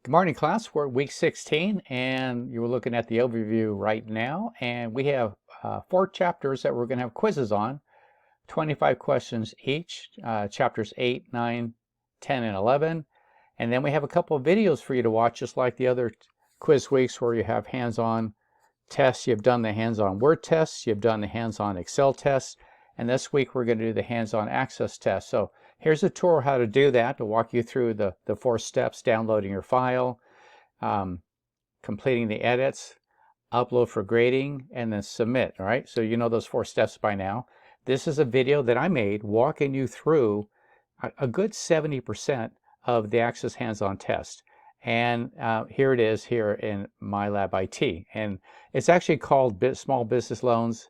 Good morning, class. We're at week 16, and you're looking at the overview right now. And we have 4 chapters that we're going to have quizzes on, 25 questions each, chapters 8, 9, 10, and 11. And then we have a couple of videos for you to watch, just like the other quiz weeks where you have hands-on tests. You've done the hands-on Word tests, you've done the hands-on Excel tests, and this week we're going to do the hands-on Access test. So here's a tour how to do that, to walk you through the 4 steps: downloading your file, completing the edits, upload for grading, and then submit. All right, so you know those 4 steps by now. This is a video that I made walking you through a good 70% of the Access hands-on test. And here it is here in MyLab IT. And it's actually called Small Business Loans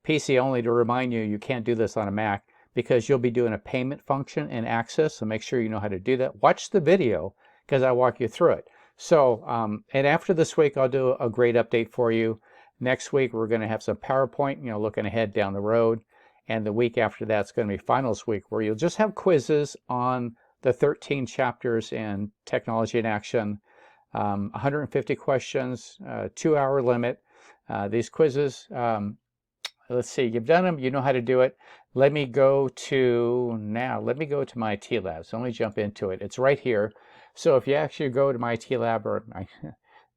PC only. To remind you, you can't do this on a Mac because you'll be doing a payment function in Access. So make sure you know how to do that. Watch the video because I walk you through it. So, and after this week, I'll do a grade update for you. Next week, we're going to have some PowerPoint, looking ahead down the road. And the week after that's going to be finals week, where you'll just have quizzes on the 13 chapters in Technology in Action, 150 questions, 2-hour limit. These quizzes, let's see, you've done them, you know how to do it. Let me go to my IT lab. So let me jump into it. It's right here. So if you actually go to my IT lab, or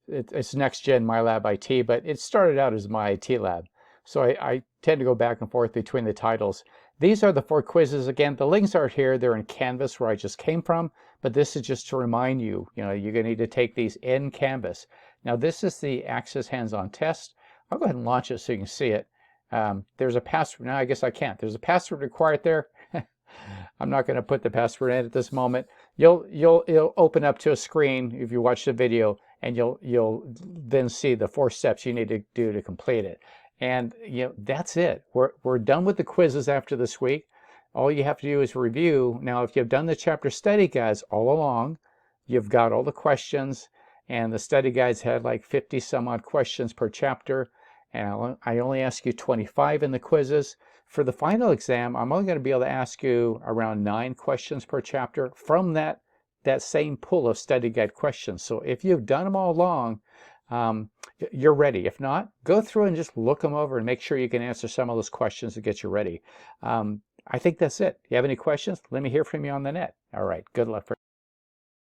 it's Next Gen MyLab IT, but it started out as my IT lab. So I tend to go back and forth between the titles. These are the 4 quizzes. Again, the links aren't here. They're in Canvas where I just came from, but this is just to remind you, you're going to need to take these in Canvas. Now, this is the Access hands-on test. I'll go ahead and launch it so you can see it. There's a password. Now, I guess I can't. There's a password required there. I'm not going to put the password in at this moment. You'll open up to a screen if you watch the video, and you'll then see the 4 steps you need to do to complete it. And that's it. We're done with the quizzes after this week. All you have to do is review. Now, if you've done the chapter study guides all along, you've got all the questions, and the study guides had like 50 some odd questions per chapter. And I only ask you 25 in the quizzes. For the final exam, I'm only going to be able to ask you around 9 questions per chapter from that same pool of study guide questions. So if you've done them all along, you're ready. If not, go through and just look them over and make sure you can answer some of those questions to get you ready. I think that's it. If you have any questions, let me hear from you on the net. All right, good luck.